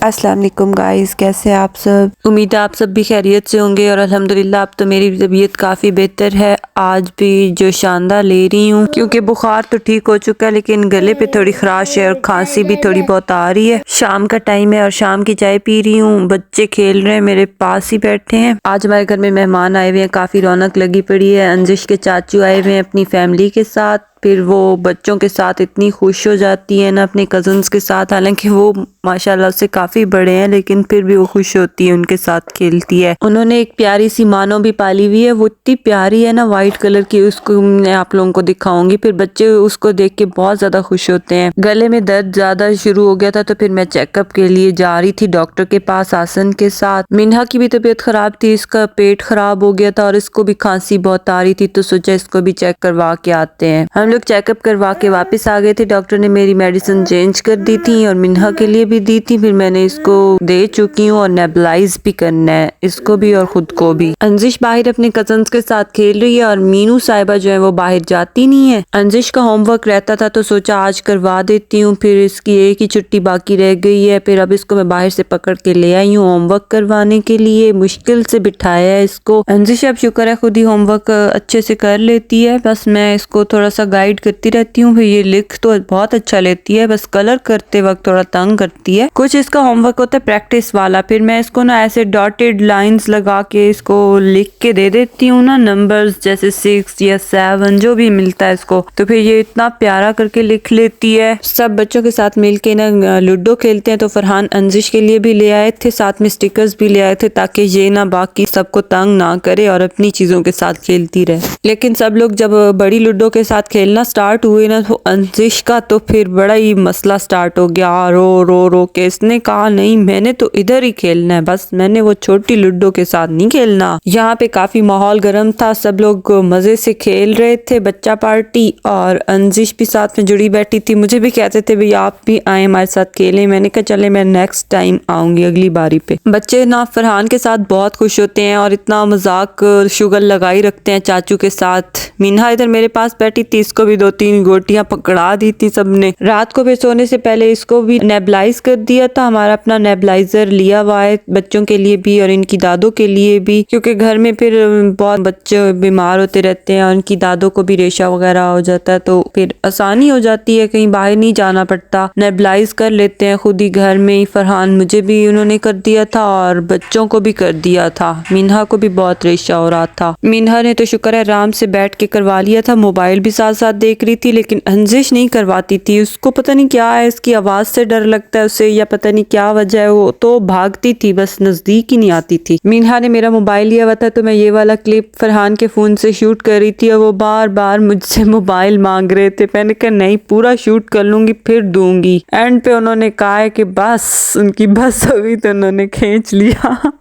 अस्सलाम वालेकुम गाइस, कैसे हैं आप सब। उम्मीद है आप सब भी खैरियत से होंगे और अल्हम्दुलिल्लाह अब तो मेरी तबीयत काफ़ी बेहतर है। आज भी जो शानदार ले रही हूँ क्योंकि बुखार तो ठीक हो चुका है लेकिन गले पे थोड़ी खराश है और खांसी भी थोड़ी बहुत आ रही है। शाम का टाइम है और शाम की चाय पी रही हूँ। बच्चे खेल रहे हैं, मेरे पास ही बैठे हैं। आज हमारे घर में मेहमान आए हुए हैं, काफ़ी रौनक लगी पड़ी है। अंजिश के चाचू आए हुए हैं अपनी फैमिली के साथ। फिर वो बच्चों के साथ इतनी खुश हो जाती है ना अपने कज़न्स के साथ, हालांकि वो माशाल्लाह से काफ़ी बड़े हैं लेकिन फिर भी वो खुश होती है, उनके साथ खेलती है। उन्होंने एक प्यारी सी मानो भी पाली हुई है, वो इतनी प्यारी है ना वाइट कलर की, उसको मैं आप लोगों को दिखाऊंगी। फिर बच्चे उसको देख के बहुत ज़्यादा खुश होते हैं। गले में दर्द ज़्यादा शुरू हो गया था तो फिर मैं चेकअप के लिए जा रही थी डॉक्टर के पास आसन के साथ। मिन्हा की भी तबीयत ख़राब थी, इसका पेट ख़राब हो गया था और इसको भी खांसी बहुत आ रही थी तो सोचा इसको भी चेक करवा के आते हैं। हम लोग चेकअप करवा के वापस आ गए थे। डॉक्टर ने मेरी मेडिसिन चेंज कर दी थी और मिन्हा के लिए भी दी थी। फिर मैंने इसको दे चुकी हूँ और नेबुलाइज भी करना है इसको भी और खुद को भी। अंजिश बाहर अपने कजन्स के साथ खेल रही है और मीनू साहिबा जो है वो बाहर जाती नहीं है। अंजिश का होमवर्क रहता था तो सोचा आज करवा देती हूँ। फिर इसकी एक ही छुट्टी बाकी रह गई है। फिर अब इसको मैं बाहर से पकड़ के ले आई हूँ होमवर्क करवाने के लिए। मुश्किल से बिठाया है इसको। अंजिश अब शुक्र है खुद ही होमवर्क अच्छे से कर लेती है, बस मैं इसको थोड़ा सा गाइड करती रहती हूँ। फिर ये लिख तो बहुत अच्छा लेती है, बस कलर करते वक्त थोड़ा तंग करती है। कुछ इसका होमवर्क होता है प्रैक्टिस वाला, फिर मैं इसको ना ऐसे डॉटेड लाइंस लगा के इसको लिख के दे देती हूँ ना, नंबर्स जैसे 6 या 7 जो भी मिलता है इसको, तो फिर ये इतना प्यारा करके लिख लेती है। सब बच्चों के साथ मिलके ना लूडो खेलते हैं तो फरहान अंजिश के लिए भी ले आए थे, साथ में स्टिकर्स भी ले आए थे ताकि ये ना बाकी सबको तंग ना करे और अपनी चीजों के साथ खेलती रहे। लेकिन सब लोग जब बड़ी लूडो के साथ खेलना स्टार्ट हुए ना तो अंजिश का तो फिर बड़ा ही मसला स्टार्ट हो गया। रो रो रो के इसने कहा नहीं मैंने तो इधर ही खेलना है, बस मैंने वो छोटी लूडो के साथ नहीं खेलना। यहाँ पे काफी माहौल गर्म था, सब लोग मजे से खेल रहे थे, बच्चा पार्टी, और अंजिश भी साथ में जुड़ी बैठी थी। मुझे भी कहते थे भाई आप भी आए हमारे साथ खेलें, मैंने कहा चले मैं नेक्स्ट टाइम आऊंगी अगली बारी पे। बच्चे ना फरहान के साथ बहुत खुश होते हैं और इतना मजाक शुगर लगाई रखते हैं चाचू के साथ। मीना इधर मेरे पास बैठी थी, इसको भी 2-3 गोटियां पकड़ा दी थी सबने। रात को फिर सोने से पहले इसको भी नेबुलाइज कर दिया था। हमारा अपना नेबुलाइजर लिया हुआ है बच्चों के लिए भी और इनकी दादों के लिए भी, क्योंकि घर में फिर बहुत बच्चे बीमार होते रहते हैं और उनकी दादों को भी रेशा वगैरह हो जाता है तो फिर आसानी हो जाती है, कहीं बाहर नहीं जाना पड़ता, नेबुलाइज कर लेते हैं खुद ही घर में ही। फरहान मुझे भी उन्होंने कर दिया था और बच्चों को भी कर दिया था। मीना को भी बहुत रेशा हो रहा था। मीना ने तो शुक्र है आराम से बैठ के करवा लिया था, मोबाइल भी साथ साथ देख रही थी, लेकिन अंजिश नहीं करवाती थी। उसको पता नहीं क्या है, इसकी आवाज से डर लगता है उसे या पता नहीं क्या वजह है, वो तो भागती थी, बस नजदीक ही नहीं आती थी। मीना ने मेरा मोबाइल लिया हुआ था तो मैं ये वाला क्लिप फरहान के फोन से शूट कर रही थी और वो बार बार मुझसे मोबाइल मांग रहे थे। मैंने कहा नहीं पूरा शूट कर लूंगी फिर दूंगी। एंड पे उन्होंने कहा है कि बस, उनकी बस हो गई तो उन्होंने खींच लिया।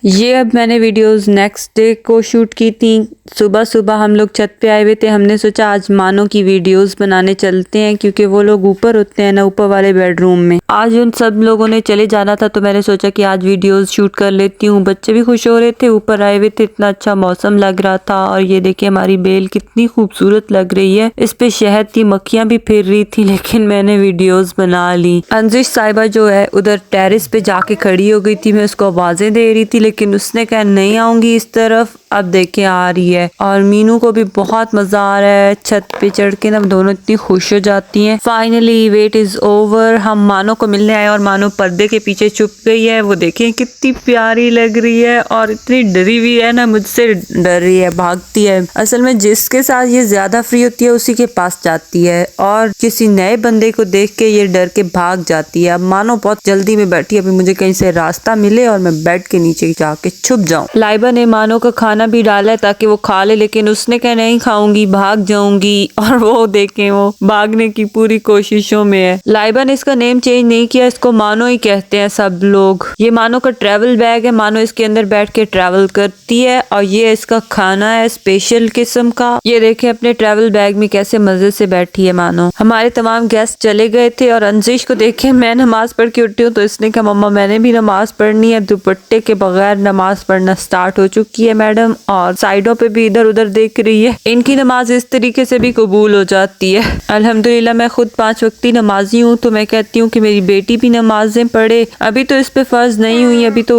ये अब मैंने वीडियोस नेक्स्ट डे को शूट की थी। सुबह सुबह हम लोग छत पे आए हुए थे, हमने सोचा आज मानो की वीडियोस बनाने चलते हैं क्योंकि वो लोग ऊपर होते हैं ना, ऊपर वाले बेडरूम में। आज उन सब लोगों ने चले जाना था तो मैंने सोचा कि आज वीडियोस शूट कर लेती हूँ। बच्चे भी खुश हो रहे थे, ऊपर आए हुए थे, इतना अच्छा मौसम लग रहा था। और ये देखिए हमारी बेल कितनी खूबसूरत लग रही है, इस पे शहद की मक्खियां भी फिर रही थी लेकिन मैंने वीडियोस बना ली। अंजिश साहिबा जो है उधर टेरिस पे जाके खड़ी हो गई थी, मैं उसको आवाजें दे रही थी लेकिन उसने कहा नहीं आऊंगी इस तरफ। अब देखे आ रही है और मीनू को भी बहुत मजा आ रहा है छत पे चढ़ के ना, दोनों इतनी खुश हो जाती हैं। फाइनली वेट इज ओवर, हम मानो को मिलने आए और मानो पर्दे के पीछे छुप गई है। वो देखें कितनी प्यारी लग रही है और इतनी डरी हुई है ना, मुझसे डर रही है, भागती है। असल में जिसके साथ ये ज्यादा फ्री होती है उसी के पास जाती है और किसी नए बंदे को देख के ये डर के भाग जाती है। अब मानो बहुत जल्दी में बैठी है, अभी मुझे कहीं से रास्ता मिले और मैं बेड के नीचे जाके छुप जाऊं। लाइबा ने मानो का खाना भी डाला है ताकि वो खा ले, लेकिन उसने कहा नहीं खाऊंगी, भाग जाऊंगी। और वो देखें वो भागने की पूरी कोशिशों में है। लाइबा ने इसका नेम चेंज नहीं किया, इसको मानो ही कहते हैं सब लोग। ये मानो का ट्रैवल बैग है, मानो इसके अंदर बैठ के ट्रैवल करती है और ये इसका खाना है स्पेशल किस्म का। ये देखे अपने ट्रैवल बैग में कैसे मजे से बैठी है मानो। हमारे तमाम गेस्ट चले गए थे और अंजिश को देखे मैं नमाज पढ़ के उठी हूँ तो इसने कहा मम्मा मैंने भी नमाज पढ़नी है, दुपट्टे के बगैर नमाज पढ़ना स्टार्ट हो चुकी है मैडम, और साइडों पे भी इधर उधर देख रही है। इनकी नमाज इस तरीके से भी कबूल हो जाती है। अल्हम्दुलिल्लाह मैं खुद 5 वक्ती नमाजी हूँ, तो मैं कहती हूँ कि मेरी बेटी भी नमाजें पढ़े। अभी तो इस पे फर्ज नहीं हुई, अभी तो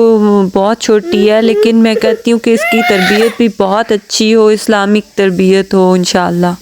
बहुत छोटी है, लेकिन मैं कहती हूँ कि इसकी तरबियत भी बहुत अच्छी हो, इस्लामिक तरबियत हो इंशाल्लाह।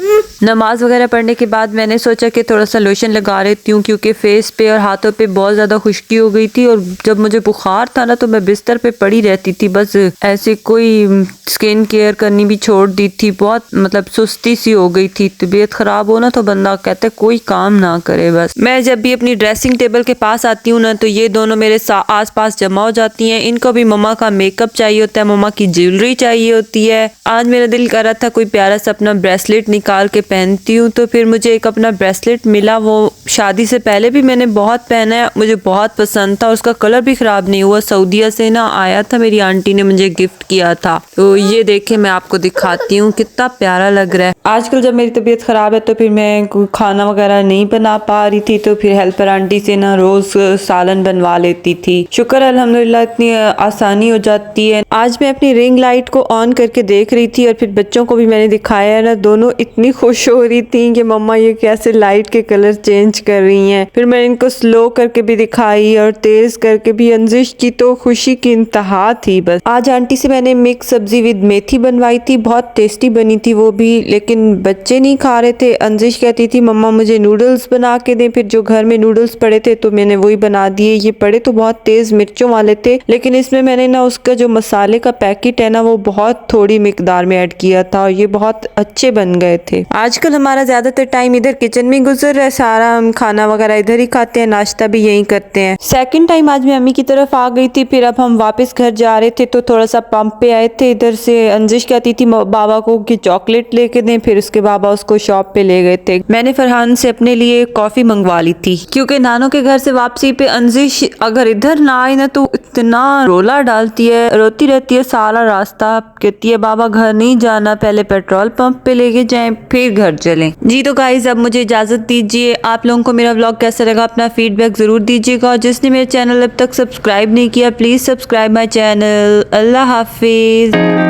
नमाज वगैरह पढ़ने के बाद मैंने सोचा कि थोड़ा सा लोशन लगा लेती हूँ, क्योंकि फेस पे और हाथों पे बहुत ज़्यादा खुश्की हो गई थी, और जब मुझे बुखार था ना तो मैं बिस्तर पे पड़ी रहती थी, बस ऐसे कोई स्किन केयर करनी भी छोड़ दी थी। बहुत मतलब सुस्ती सी हो गई थी। तबीयत ख़राब हो ना तो बंदा कहता है कोई काम ना करे। बस मैं जब भी अपनी ड्रेसिंग टेबल के पास आती हूँ ना तो ये दोनों मेरे आस पास जमा हो जाती हैं। इनको भी मम्मा का मेकअप चाहिए होता है, मम्मा की ज्वेलरी चाहिए होती है। आज मेरा दिल कर रहा था कोई प्यारा सा अपना ब्रेसलेट निकाल के पहनती हूँ, तो फिर मुझे एक अपना ब्रेसलेट मिला। वो शादी से पहले भी मैंने बहुत पहना है, मुझे बहुत पसंद था, उसका कलर भी खराब नहीं हुआ। सऊदीया से ना आया था, मेरी आंटी ने मुझे गिफ्ट किया था। तो ये देखे मैं आपको दिखाती हूँ, कितना प्यारा लग रहा है। आजकल जब मेरी तबीयत खराब है तो फिर मैं खाना वगैरह नहीं बना पा रही थी, तो फिर हेल्पर आंटी से ना रोज सालन बनवा लेती थी। शुक्र अल्हम्दुलिल्लाह इतनी आसानी हो जाती है। आज मैं अपनी रिंग लाइट को ऑन करके देख रही थी, और फिर बच्चों को भी मैंने दिखाया है ना, दोनों इतनी खुश हो रही थी कि मम्मा ये कैसे लाइट के कलर चेंज कर रही हैं। फिर मैंने इनको स्लो करके भी दिखाई और तेज करके भी। अंजिश की तो खुशी की इंतहा थी। बस आज आंटी से मैंने मिक्स सब्जी विद मेथी बनवाई थी, बहुत टेस्टी बनी थी वो भी, लेकिन बच्चे नहीं खा रहे थे। अंजिश कहती थी मम्मा मुझे नूडल्स बना के दें, फिर जो घर में नूडल्स पड़े थे तो मैंने वही बना दिए। ये पड़े तो बहुत तेज मिर्चों वाले थे, लेकिन इसमें मैंने ना उसका जो मसाले का पैकेट है ना वो बहुत थोड़ी मिकदार में ऐड किया था, और ये बहुत अच्छे बन गए थे। आजकल हमारा ज्यादातर टाइम इधर किचन में गुजर रहा है, सारा हम खाना वगैरह इधर ही खाते हैं, नाश्ता भी यही करते हैं। सेकंड टाइम आज मैं अम्मी की तरफ आ गई थी, फिर अब हम वापस घर जा रहे थे तो थोड़ा सा पंप पे आए थे। इधर से अंजिश कहती थी बाबा को कि चॉकलेट लेके दें, फिर उसके बाबा उसको शॉप पे ले गए थे। मैंने फरहान से अपने लिए कॉफी मंगवा ली थी, क्योंकि नानों के घर से वापसी पे अंजिश अगर इधर ना आए ना तो इतना रोला डालती है, रोती रहती है सारा रास्ता। कहती है बाबा घर नहीं जाना, पहले पेट्रोल पंप पे लेके जाएं फिर घर चलें। जी तो गाइस अब मुझे इजाजत दीजिए। आप लोगों को मेरा व्लॉग कैसा लगा अपना फीडबैक जरूर दीजिएगा, और जिसने मेरे चैनल अब तक सब्सक्राइब नहीं किया please subscribe my channel. Allah Hafiz.